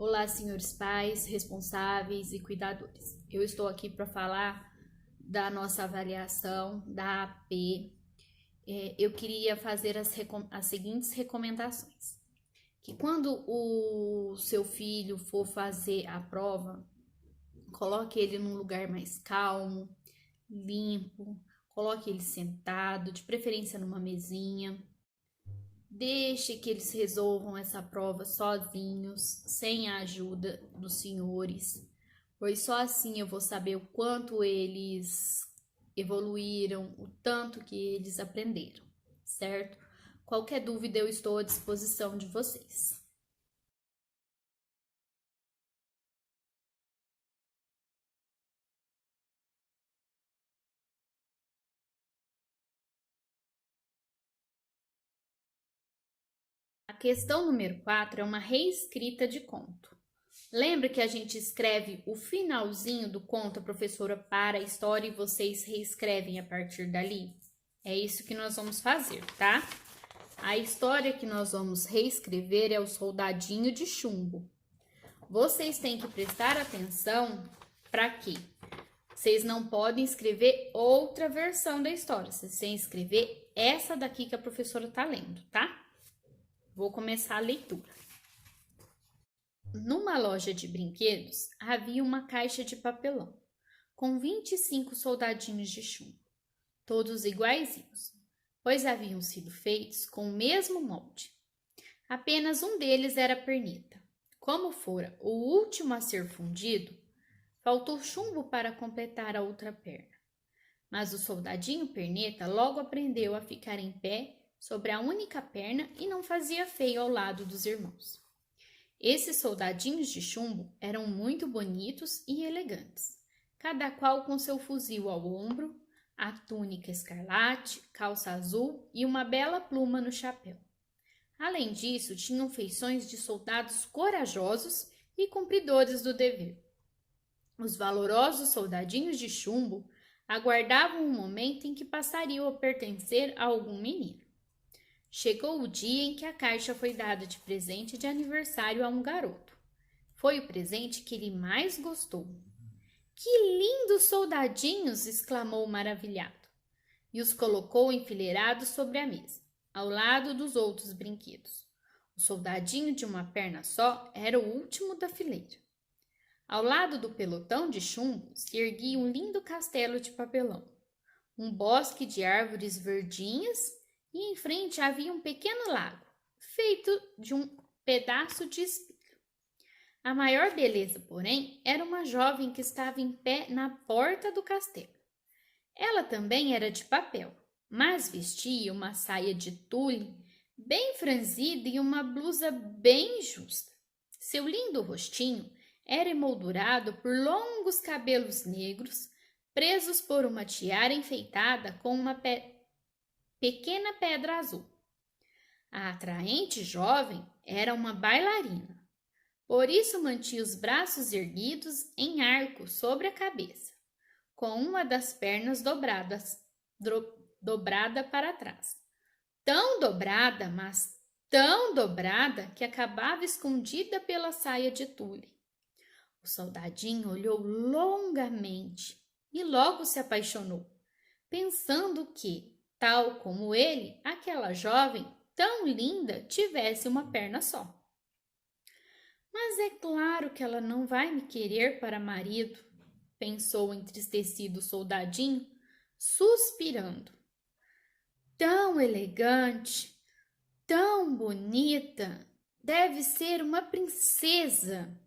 Olá, senhores pais, responsáveis e cuidadores. Eu estou aqui para falar da nossa avaliação da AP. Eu queria fazer as seguintes recomendações. Que quando o seu filho for fazer a prova, coloque ele num lugar mais calmo, limpo, coloque ele sentado, de preferência numa mesinha. Deixe que eles resolvam essa prova sozinhos, sem a ajuda dos senhores, pois só assim eu vou saber o quanto eles evoluíram, o tanto que eles aprenderam, certo? Qualquer dúvida eu estou à disposição de vocês. A questão número 4 é uma reescrita de conto. Lembra que a gente escreve o finalzinho do conto, a professora para a história e vocês reescrevem a partir dali? É isso que nós vamos fazer, tá? A história que nós vamos reescrever é o Soldadinho de Chumbo. Vocês têm que prestar atenção para quê? Vocês não podem escrever outra versão da história, vocês têm que escrever essa daqui que a professora está lendo, tá? Vou começar a leitura. Numa loja de brinquedos, havia uma caixa de papelão, com 25 soldadinhos de chumbo, todos iguaizinhos, pois haviam sido feitos com o mesmo molde. Apenas um deles era pernita. Como fora o último a ser fundido, faltou chumbo para completar a outra perna. Mas o soldadinho perneta logo aprendeu a ficar em pé sobre a única perna e não fazia feio ao lado dos irmãos. Esses soldadinhos de chumbo eram muito bonitos e elegantes, cada qual com seu fuzil ao ombro, a túnica escarlate, calça azul e uma bela pluma no chapéu. Além disso, tinham feições de soldados corajosos e cumpridores do dever. Os valorosos soldadinhos de chumbo aguardavam o momento em que passariam a pertencer a algum menino. Chegou o dia em que a caixa foi dada de presente de aniversário a um garoto. Foi o presente que ele mais gostou. Que lindos soldadinhos! Exclamou maravilhado, e os colocou enfileirados sobre a mesa, ao lado dos outros brinquedos. O soldadinho de uma perna só era o último da fileira. Ao lado do pelotão de chumbo se erguia um lindo castelo de papelão, um bosque de árvores verdinhas, e em frente havia um pequeno lago, feito de um pedaço de espelho. A maior beleza, porém, era uma jovem que estava em pé na porta do castelo. Ela também era de papel, mas vestia uma saia de tule bem franzida e uma blusa bem justa. Seu lindo rostinho era emoldurado por longos cabelos negros, presos por uma tiara enfeitada com uma pequena pedra azul. A atraente jovem era uma bailarina, por isso mantinha os braços erguidos em arco sobre a cabeça, com uma das pernas dobrada para trás. Tão dobrada, mas tão dobrada que acabava escondida pela saia de tule. O soldadinho olhou longamente e logo se apaixonou, pensando que, tal como ele, aquela jovem tão linda tivesse uma perna só. Mas é claro que ela não vai me querer para marido, pensou o entristecido soldadinho, suspirando. Tão elegante, tão bonita, deve ser uma princesa.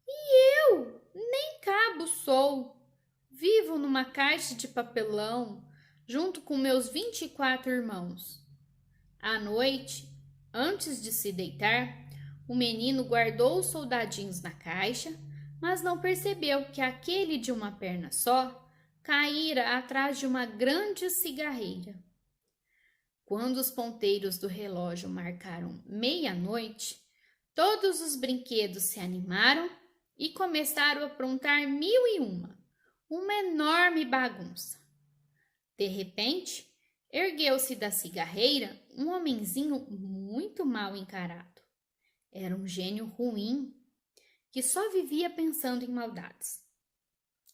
E eu nem cabo sou, vivo numa caixa de papelão, junto com meus 24 irmãos. À noite, antes de se deitar, o menino guardou os soldadinhos na caixa, mas não percebeu que aquele de uma perna só caíra atrás de uma grande cigarreira. Quando os ponteiros do relógio marcaram meia-noite, todos os brinquedos se animaram e começaram a aprontar mil e uma enorme bagunça. De repente, ergueu-se da cigarreira um homenzinho muito mal encarado. Era um gênio ruim que só vivia pensando em maldades.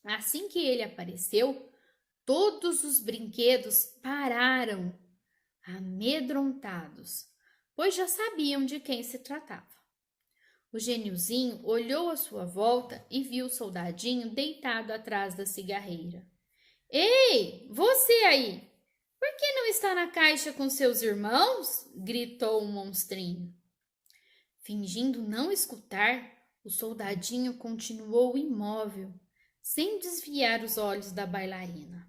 Assim que ele apareceu, todos os brinquedos pararam, amedrontados, pois já sabiam de quem se tratava. O geniozinho olhou à sua volta e viu o soldadinho deitado atrás da cigarreira. Ei, você aí! Por que não está na caixa com seus irmãos? Gritou o monstrinho. Fingindo não escutar, o soldadinho continuou imóvel, sem desviar os olhos da bailarina.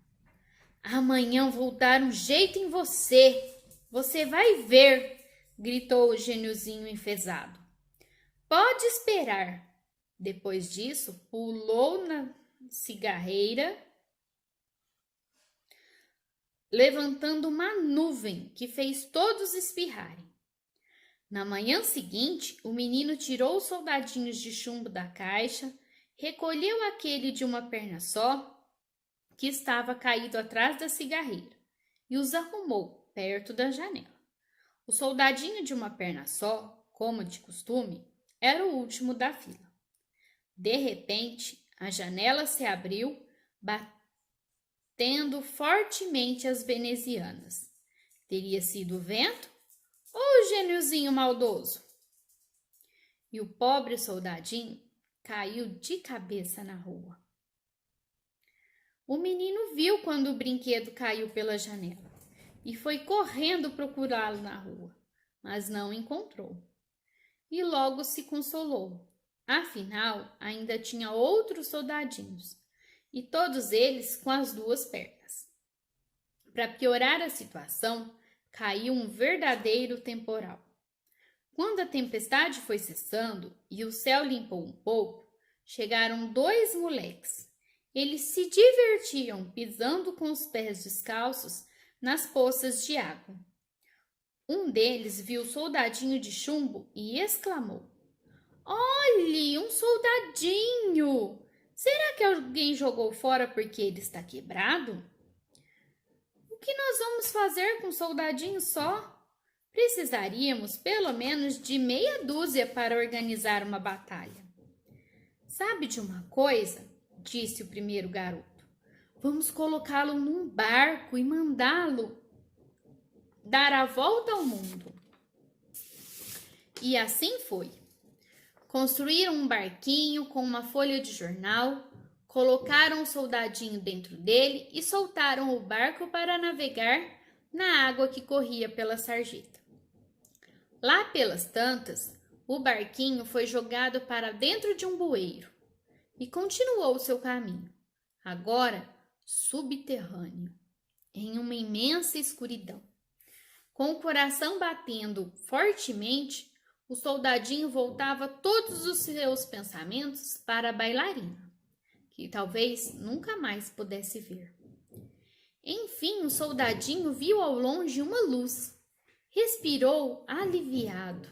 Amanhã vou dar um jeito em você! Você vai ver! Gritou o geniozinho enfesado. Pode esperar. Depois disso, pulou na cigarreira, levantando uma nuvem que fez todos espirrarem. Na manhã seguinte, o menino tirou os soldadinhos de chumbo da caixa, recolheu aquele de uma perna só, que estava caído atrás da cigarreira, e os arrumou perto da janela. O soldadinho de uma perna só, como de costume, era o último da fila. De repente, a janela se abriu, batendo fortemente as venezianas. Teria sido o vento ou o geniozinho maldoso? E o pobre soldadinho caiu de cabeça na rua. O menino viu quando o brinquedo caiu pela janela e foi correndo procurá-lo na rua, mas não encontrou. E logo se consolou. Afinal, ainda tinha outros soldadinhos, e todos eles com as duas pernas. Para piorar a situação, caiu um verdadeiro temporal. Quando a tempestade foi cessando e o céu limpou um pouco, chegaram dois moleques. Eles se divertiam pisando com os pés descalços nas poças de água. Um deles viu o soldadinho de chumbo e exclamou: Olhe, um soldadinho! Será que alguém jogou fora porque ele está quebrado? O que nós vamos fazer com um soldadinho só? Precisaríamos pelo menos de meia dúzia para organizar uma batalha. Sabe de uma coisa? Disse o primeiro garoto. Vamos colocá-lo num barco e mandá-lo dar a volta ao mundo. E assim foi. Construíram um barquinho com uma folha de jornal, colocaram o soldadinho dentro dele e soltaram o barco para navegar na água que corria pela sarjeta. Lá pelas tantas, o barquinho foi jogado para dentro de um bueiro e continuou seu caminho, agora subterrâneo, em uma imensa escuridão. Com o coração batendo fortemente, o soldadinho voltava todos os seus pensamentos para a bailarina, que talvez nunca mais pudesse ver. Enfim, o soldadinho viu ao longe uma luz. Respirou aliviado.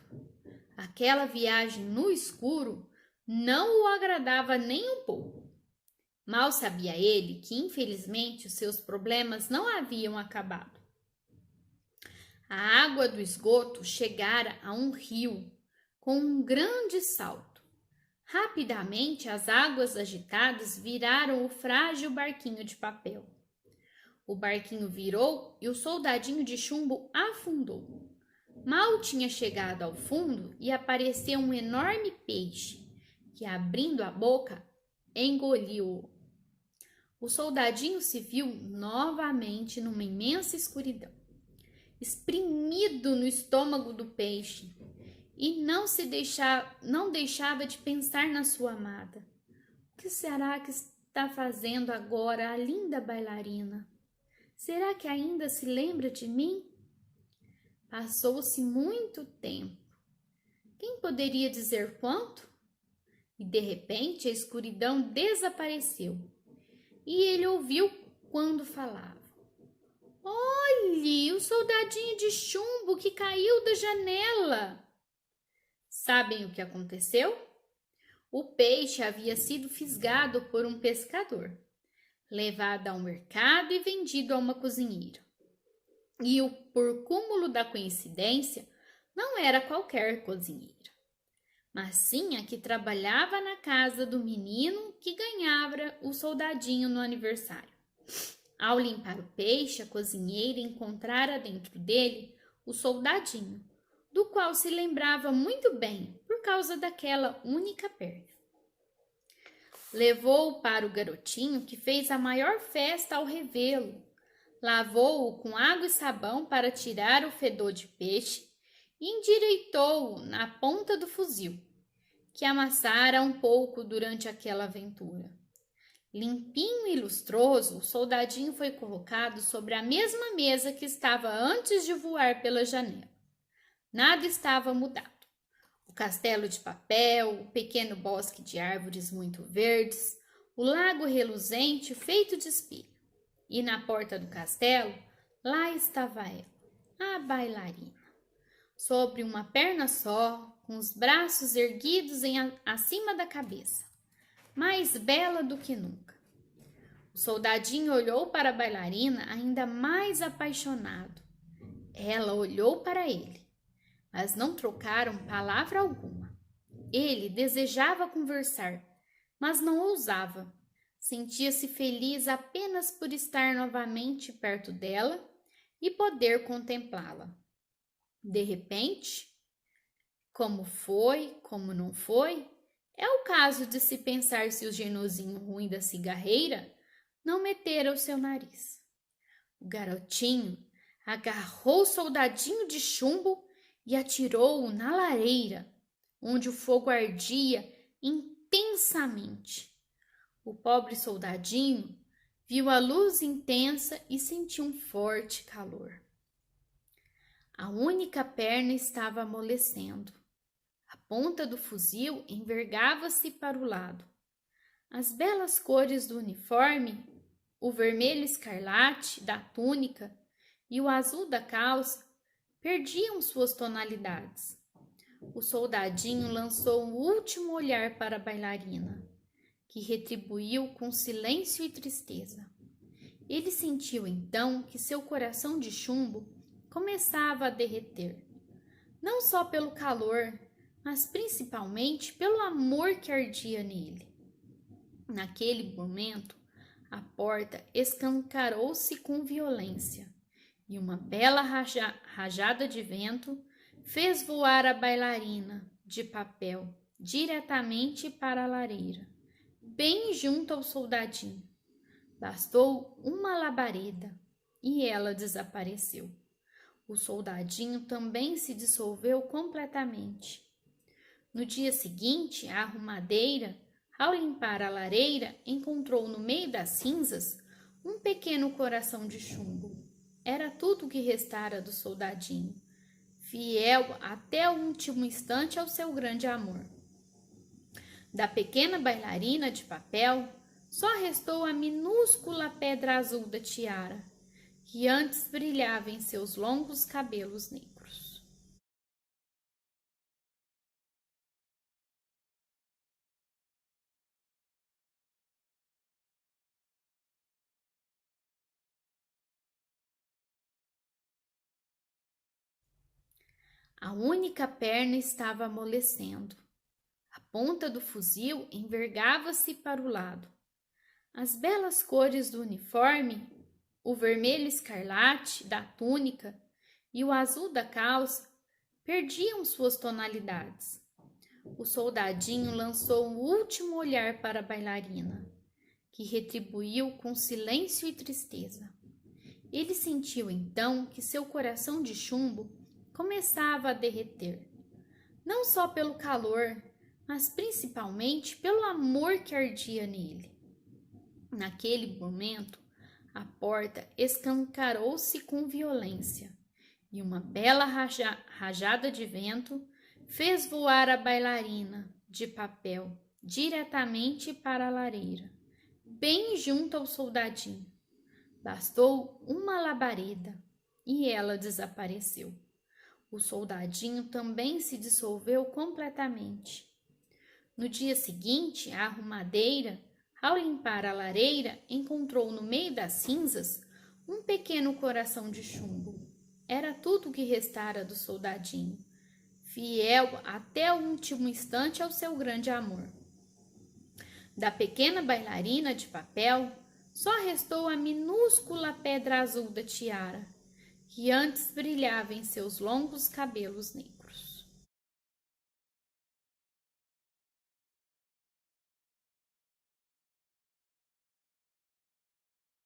Aquela viagem no escuro não o agradava nem um pouco. Mal sabia ele que, infelizmente, os seus problemas não haviam acabado. A água do esgoto chegara a um rio com um grande salto. Rapidamente, as águas agitadas viraram o frágil barquinho de papel. O barquinho virou e o soldadinho de chumbo afundou. Mal tinha chegado ao fundo e apareceu um enorme peixe que, abrindo a boca, engoliu-o. O soldadinho se viu novamente numa imensa escuridão, espremido no estômago do peixe, e não deixava de pensar na sua amada. O que será que está fazendo agora a linda bailarina? Será que ainda se lembra de mim? Passou-se muito tempo. Quem poderia dizer quanto? E de repente a escuridão desapareceu, e ele ouviu quando falava. Olhe, o soldadinho de chumbo que caiu da janela. Sabem o que aconteceu? O peixe havia sido fisgado por um pescador, levado ao mercado e vendido a uma cozinheira. E por cúmulo da coincidência, não era qualquer cozinheira, mas sim a que trabalhava na casa do menino que ganhava o soldadinho no aniversário. Ao limpar o peixe, a cozinheira encontrara dentro dele o soldadinho, do qual se lembrava muito bem por causa daquela única perna. Levou-o para o garotinho, que fez a maior festa ao revê-lo. Lavou-o com água e sabão para tirar o fedor de peixe e endireitou-o na ponta do fuzil, que amassara um pouco durante aquela aventura. Limpinho e lustroso, o soldadinho foi colocado sobre a mesma mesa que estava antes de voar pela janela. Nada estava mudado. O castelo de papel, o pequeno bosque de árvores muito verdes, o lago reluzente feito de espelho. E na porta do castelo, lá estava ela, a bailarina. Sobre uma perna só, com os braços erguidos acima da cabeça, mais bela do que nunca. O soldadinho olhou para a bailarina ainda mais apaixonado. Ela olhou para ele, mas não trocaram palavra alguma. Ele desejava conversar, mas não ousava. Sentia-se feliz apenas por estar novamente perto dela e poder contemplá-la. De repente, como foi, como não foi, é o caso de se pensar se o genozinho ruim da cigarreira não metera o seu nariz. O garotinho agarrou o soldadinho de chumbo e atirou-o na lareira, onde o fogo ardia intensamente. O pobre soldadinho viu a luz intensa e sentiu um forte calor. A única perna estava amolecendo. A ponta do fuzil envergava-se para o lado. As belas cores do uniforme, o vermelho escarlate da túnica e o azul da calça, perdiam suas tonalidades. O soldadinho lançou um último olhar para a bailarina, que retribuiu com silêncio e tristeza. Ele sentiu então que seu coração de chumbo começava a derreter, não só pelo calor, mas principalmente pelo amor que ardia nele. Naquele momento, a porta escancarou-se com violência e uma bela rajada de vento fez voar a bailarina de papel diretamente para a lareira, bem junto ao soldadinho. Bastou uma labareda e ela desapareceu. O soldadinho também se dissolveu completamente. No dia seguinte, a arrumadeira, ao limpar a lareira, encontrou no meio das cinzas um pequeno coração de chumbo. Era tudo o que restara do soldadinho, fiel até o último instante ao seu grande amor. Da pequena bailarina de papel, só restou a minúscula pedra azul da tiara, que antes brilhava em seus longos cabelos negros. A única perna estava amolecendo. A ponta do fuzil envergava-se para o lado. As belas cores do uniforme, o vermelho escarlate da túnica e o azul da calça, perdiam suas tonalidades. O soldadinho lançou um último olhar para a bailarina, que retribuiu com silêncio e tristeza. Ele sentiu então que seu coração de chumbo começava a derreter, não só pelo calor, mas principalmente pelo amor que ardia nele. Naquele momento, a porta escancarou-se com violência e uma bela rajada de vento fez voar a bailarina de papel diretamente para a lareira, bem junto ao soldadinho. Bastou uma labareda e ela desapareceu. O soldadinho também se dissolveu completamente. No dia seguinte, a arrumadeira, ao limpar a lareira, encontrou no meio das cinzas um pequeno coração de chumbo. Era tudo o que restara do soldadinho, fiel até o último instante ao seu grande amor. Da pequena bailarina de papel, só restou a minúscula pedra azul da tiara, que antes brilhava em seus longos cabelos negros.